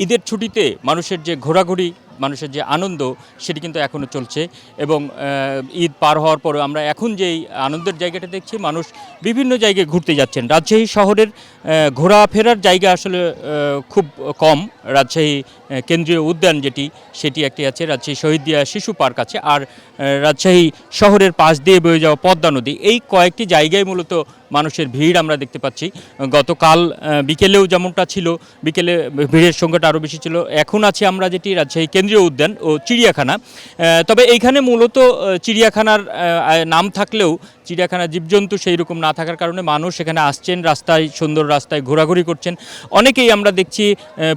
ঈদের ছুটিতে মানুষের যে ঘোরাঘুরি, মানুষের যে আনন্দ সেটি কিন্তু এখনও চলছে এবং ঈদ পার হওয়ার পরেও আমরা এখন যেই আনন্দের জায়গাটা দেখছি, মানুষ বিভিন্ন জায়গায় ঘুরতে যাচ্ছেন। রাজশাহী শহরের ঘোরাফেরার জায়গা আসলে খুব কম। রাজশাহী কেন্দ্রীয় উদ্যান সেটি একটি আছে, রাজশাহী শহীদিয়া শিশু পার্ক আছে, আর রাজশাহী শহরের পাশ দিয়ে বয়ে যাওয়া পদ্মা নদী, এই কয়েকটি জায়গায় মূলত মানুষের ভিড় আমরা দেখতে পাচ্ছি। গতকাল বিকেলেও যেমনটা ছিল, বিকেলে ভিড়ের সংখ্যাটা আরও বেশি ছিল। এখন আছি আমরা যেটি রাজশাহী কেন্দ্রীয় উদ্যান ও চিড়িয়াখানা। তবে এইখানে মূলত চিড়িয়াখানার নাম থাকলেও চিড়িয়াখানার জীবজন্তু সেই রকম না থাকার কারণে মানুষ এখানে আসছেন, রাস্তায় সুন্দর রাস্তায় ঘোরাঘুরি করছেন। অনেকেই আমরা দেখছি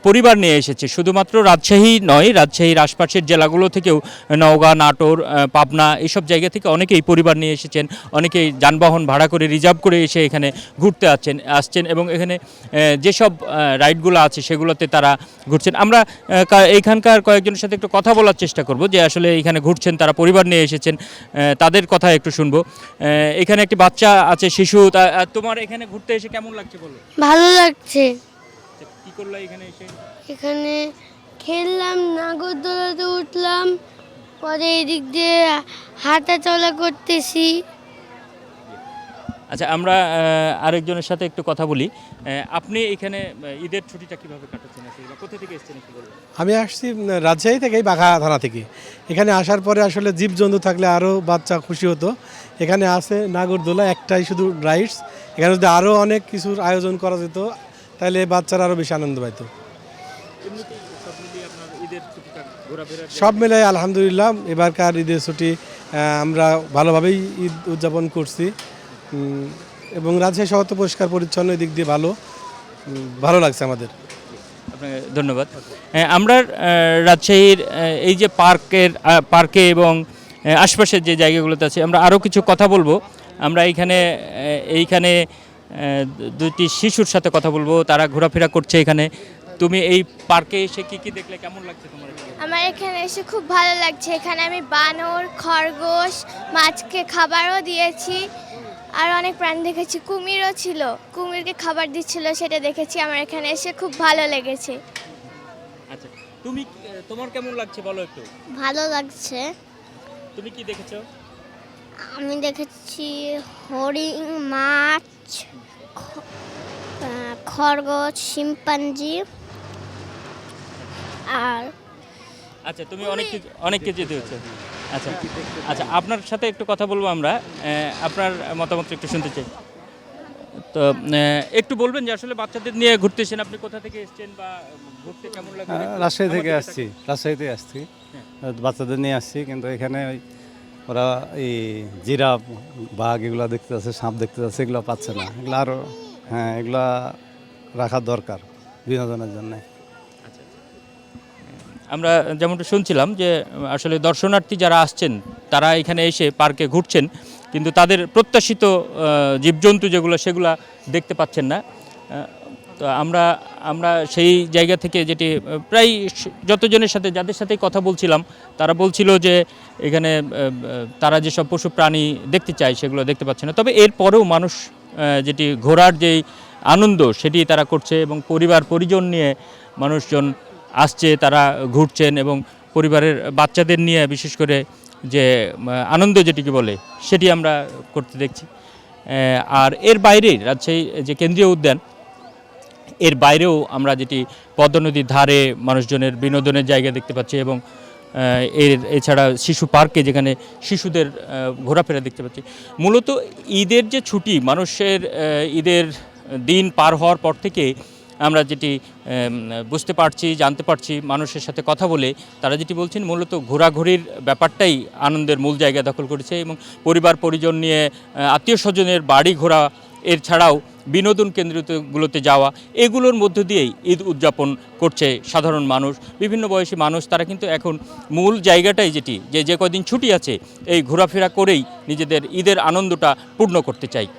পরিবার নিয়ে এসেছে, শুধুমাত্র রাজশাহী নয়, রাজশাহীর আশপাশের জেলাগুলো থেকেও, নওগাঁ, নাটোর, পাবনা, এইসব জায়গা থেকে অনেকেই পরিবার নিয়ে এসেছেন। অনেকেই যানবাহন ভাড়া করে রিজার্ভ করে এসে এখানে ঘুরতে আসছেন এবং এখানে যেসব রাইডগুলো আছে সেগুলোতে তারা ঘুরছেন। আমরা এইখানকার কয়েকজনের সাথে একটু কথা বলার চেষ্টা করব যে আসলে এখানে ঘুরছেন, তারা পরিবার নিয়ে এসেছেন, তাদের কথা একটু শুনবো। এখানে একটি বাচ্চা আছে, শিশু। তোমার এখানে ঘুরতে এসে কেমন লাগছে বলো? ভালো লাগছে। কি করলা এখানে এসে? এখানে খেললাম, নাগরদোলাতে উঠলাম, পরে এদিক দিয়ে হাঁটা চলা করতেছি। আচ্ছা, আমরা আরেকজনের সাথে একটু কথা বলি। আপনি এখানে ঈদের ছুটিটা কিভাবে কাটাচ্ছেন, বা কোথা থেকে এসেছেন একটু বলবেন? আমি আসছি রাজশাহী থেকে, বাঘা থানা থেকে। এখানে আসার পরে আসলে জীবজন্তু থাকলে আরও বাচ্চা খুশি হতো। এখানে আছে নাগরদোলা, একটাই শুধু রাইডস। এখানে যদি আরও অনেক কিছুর আয়োজন করা যেত তাহলে বাচ্চারা আরও বেশি আনন্দ পাইত। সব মিলাই আলহামদুলিল্লাহ এবারকার ঈদের ছুটি আমরা ভালোভাবেই ঈদ উদযাপন করছি এবং রাজশাহী শহর তো পরিষ্কার পরিচ্ছন্ন, দিক দিয়ে ভালো লাগছে আমাদের। আপনাকে ধন্যবাদ। আমরা রাজশাহীর এই যে পার্কে এবং আশপাশের যে জায়গাগুলোতে আছে, আমরা আরও কিছু কথা বলবো। আমরা এইখানে দুটি শিশুর সাথে কথা বলবো, তারা ঘোরাফেরা করছে এখানে। তুমি এই পার্কে এসে কি দেখলে, কেমন লাগছে তোমার? আমার এখানে এসে খুব ভালো লাগছে। এখানে আমি বানর, খরগোশ, মাছকে খাবারও দিয়েছি, আর অনেক প্রাণী দেখেছি, কুমিরও ছিল, কুমিরকে খাবার দিচ্ছিল, সেটা দেখেছি। আমার এখানে এসে খুব ভালো লেগেছে। আচ্ছা, তোমার কেমন লাগছে বলো একটু? ভালো লাগছে। তুমি কি দেখেছো? আমি দেখেছি হরিণ, মাছ, খরগোশ, শিম্পাঞ্জি আর আচ্ছা, তুমি অনেক কিছু দিয়েছো। আচ্ছা, আপনার সাথে একটু কথা বলবো আমরা। আপনার মতামত একটু শুনতে চাই। তো একটু বলবেন যে আসলে বাচ্চাদের নিয়ে ঘুরতেছেন, আপনি কোথা থেকে এসেছেন বা ঘুরতে কেমন লাগে? রাজশাহী থেকে আসছি, বাচ্চাদের নিয়ে আসছি। কিন্তু এখানে ওরা এই জিরাফ, বাঘ এগুলো দেখতে যাচ্ছে, সাপ দেখতে যাচ্ছে, এগুলো পাচ্ছে না। এগুলো আরও এগুলা রাখা দরকার বিনোদনের জন্য। আমরা যেমনটা শুনছিলাম যে আসলে দর্শনার্থী যারা আসছেন তারা এখানে এসে পার্কে ঘুরছেন, কিন্তু তাদের প্রত্যাশিত জীবজন্তু সেগুলা দেখতে পাচ্ছেন না। তো আমরা সেই জায়গা থেকে যেটি প্রায় যাদের সাথেই কথা বলছিলাম, তারা বলছিল যে এখানে তারা যেসব পশু প্রাণী দেখতে চায় সেগুলো দেখতে পাচ্ছে না। তবে এরপরেও মানুষ যেটি ঘোরার যেই আনন্দ সেটি তারা করছে এবং পরিজন নিয়ে মানুষজন আসছে, তারা ঘুরছেন এবং পরিবারের বাচ্চাদের নিয়ে বিশেষ করে যে আনন্দ যেটিকে বলে সেটি আমরা করতে দেখছি। আর এর বাইরে রাজশাহী যে কেন্দ্রীয় উদ্যান, এর বাইরেও আমরা যেটি পদ্মা নদীর ধারে মানুষজনের বিনোদনের জায়গা দেখতে পাচ্ছি এবং এছাড়া শিশু পার্কে যেখানে শিশুদের ঘোরাফেরা দেখতে পাচ্ছি। মূলত ঈদের যে ছুটি, মানুষের ঈদের দিন পার হওয়ার পর থেকে আমরা যেটি বুঝতে পারছি, জানতে পারছি মানুষের সাথে কথা বলে, তারা যেটি বলছেন মূলত ঘোরাঘুরির ব্যাপারটাই আনন্দের মূল জায়গা দখল করেছে এবং পরিজন নিয়ে আত্মীয় স্বজনের বাড়ি ঘোরা, এর ছাড়াও বিনোদন কেন্দ্রগুলোতে যাওয়া, এগুলোর মধ্য দিয়েই ঈদ উদযাপন করছে সাধারণ মানুষ, বিভিন্ন বয়সী মানুষ। তারা কিন্তু এখন মূল জায়গাটাই যে কদিন ছুটি আছে, এই ঘোরাফেরা করেই নিজেদের ঈদের আনন্দটা পূর্ণ করতে চায়।